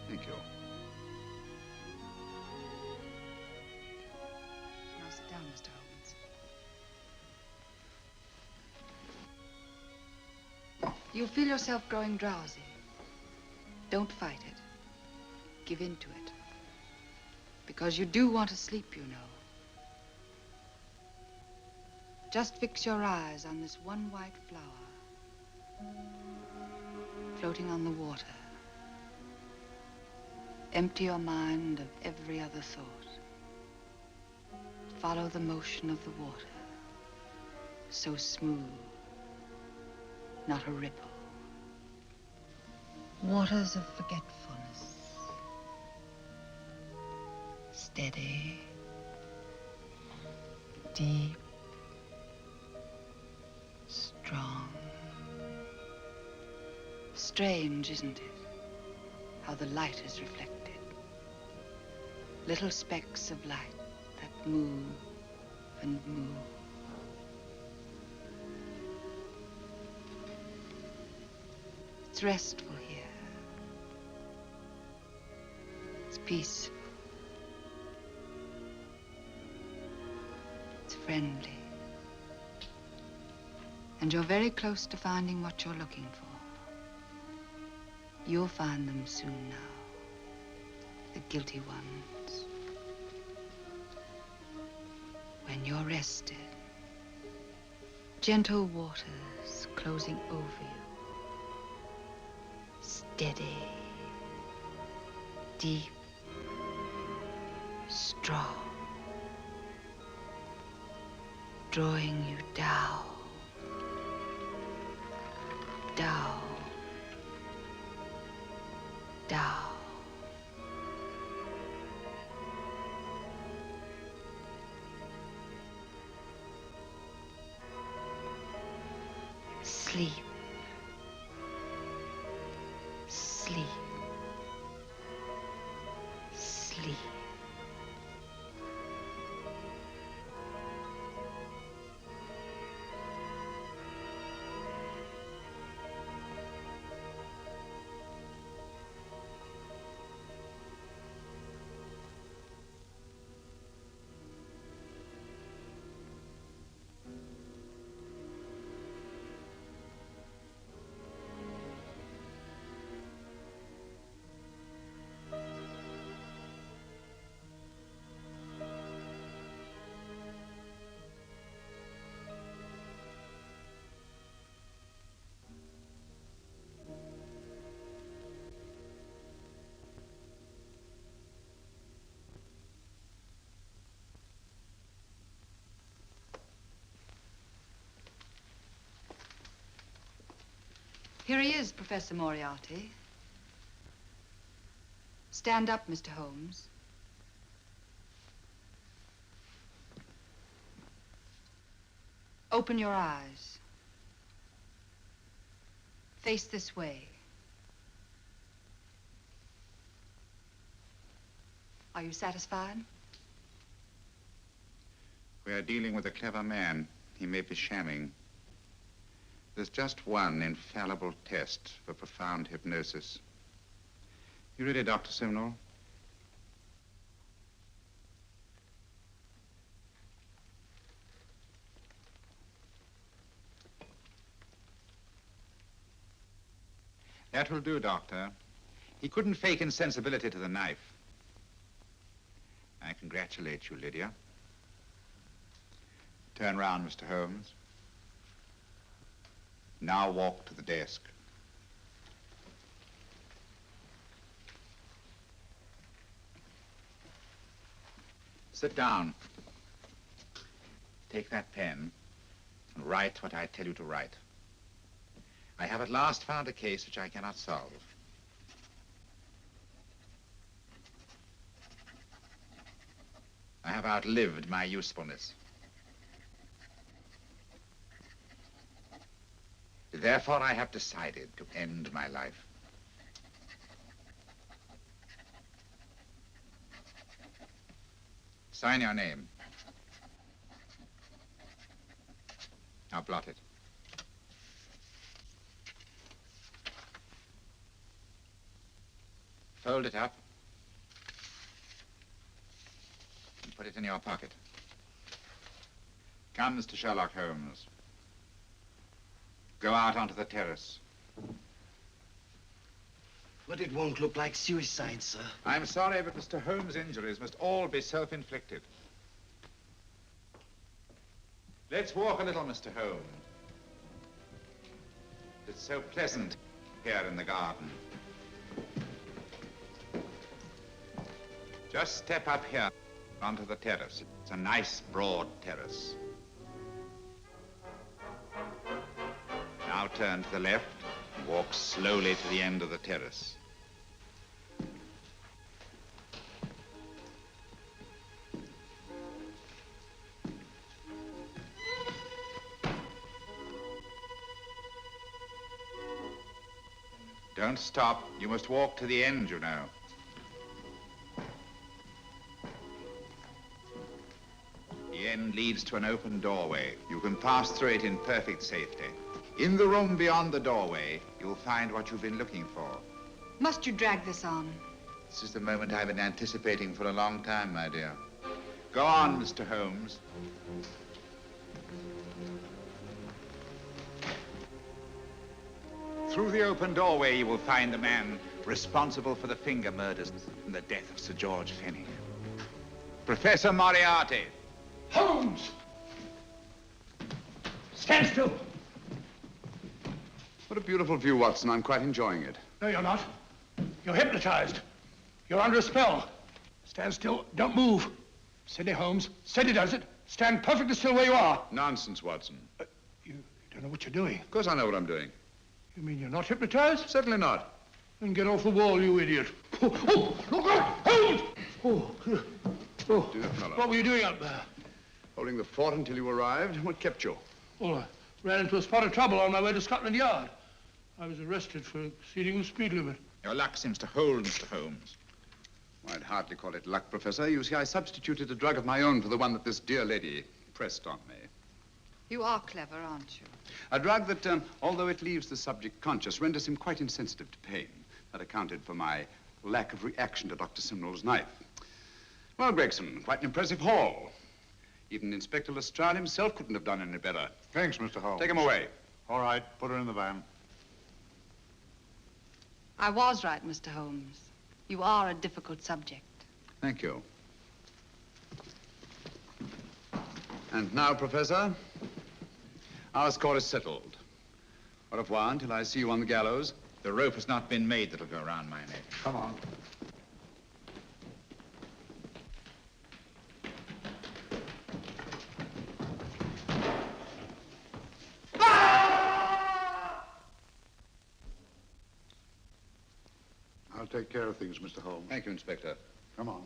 Thank you. Now sit down, Mr. Holmes. You'll feel yourself growing drowsy. Don't fight it. Give in to it. Because you do want to sleep, you know. Just fix your eyes on this one white flower floating on the water. Empty your mind of every other thought. Follow the motion of the water. So smooth, not a ripple. Waters of forgetfulness. Steady. Deep. Strong. Strange, isn't it? How the light is reflected. Little specks of light that move and move. It's restful here. It's peaceful. It's friendly. And you're very close to finding what you're looking for. You'll find them soon now. The guilty ones. When you're rested, gentle waters closing over you. Steady, deep, strong, drawing you down, down, down. Sleep. Sleep. Sleep. Here he is, Professor Moriarty. Stand up, Mr. Holmes. Open your eyes. Face this way. Are you satisfied? We are dealing with a clever man. He may be shamming. There's just one infallible test for profound hypnosis. You ready, Dr. Simnel? That will do, Doctor. He couldn't fake insensibility to the knife. I congratulate you, Lydia. Turn round, Mr. Holmes. Now walk to the desk. Sit down. Take that pen and write what I tell you to write. I have at last found a case which I cannot solve. I have outlived my usefulness. Therefore, I have decided to end my life. Sign your name. Now blot it. Fold it up and put it in your pocket. Come, Mr. Sherlock Holmes. Go out onto the terrace. But it won't look like suicide, sir. I'm sorry, but Mr. Holmes' injuries must all be self-inflicted. Let's walk a little, Mr. Holmes. It's so pleasant here in the garden. Just step up here onto the terrace. It's a nice, broad terrace. Now turn to the left and walk slowly to the end of the terrace. Don't stop. You must walk to the end, you know. The end leads to an open doorway. You can pass through it in perfect safety. In the room beyond the doorway, you'll find what you've been looking for. Must you drag this on? This is the moment I've been anticipating for a long time, my dear. Go on, Mr. Holmes. Through the open doorway, you will find the man responsible for the finger murders and the death of Sir George Fenwick. Professor Moriarty. Holmes! Stand still. What a beautiful view, Watson. I'm quite enjoying it. No, you're not. You're hypnotized. You're under a spell. Stand still. Don't move. Steady, Holmes. Steady does it. Stand perfectly still where you are. Nonsense, Watson. You don't know what you're doing. Of course I know what I'm doing. You mean you're not hypnotized? Certainly not. Then get off the wall, you idiot. Oh, look out! Holmes! Oh, Dear fellow. What were you doing up there? Holding the fort until you arrived. What kept you? Well, I ran into a spot of trouble on my way to Scotland Yard. I was arrested for exceeding the speed limit. Your luck seems to hold, Mr. Holmes. I'd hardly call it luck, Professor. You see, I substituted a drug of my own for the one that this dear lady pressed on me. You are clever, aren't you? A drug that, although it leaves the subject conscious, renders him quite insensitive to pain. That accounted for my lack of reaction to Dr. Simnel's knife. Well, Gregson, quite an impressive haul. Even Inspector Lestrade himself couldn't have done any better. Thanks, Mr. Holmes. Take him away. All right, put her in the van. I was right, Mr. Holmes. You are a difficult subject. Thank you. And now, Professor, our score is settled. Au revoir until I see you on the gallows. The rope has not been made that'll go around my neck. Come on. I'll take care of things, Mr. Holmes. Thank you, Inspector. Come on.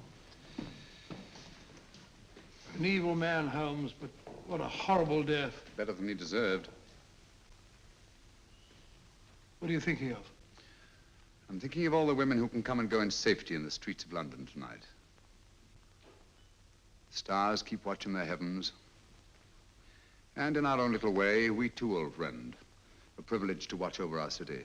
An evil man, Holmes, but what a horrible death. Better than he deserved. What are you thinking of? I'm thinking of all the women who can come and go in safety in the streets of London tonight. The stars keep watch in the heavens. And in our own little way, we too, old friend, are privileged to watch over our city.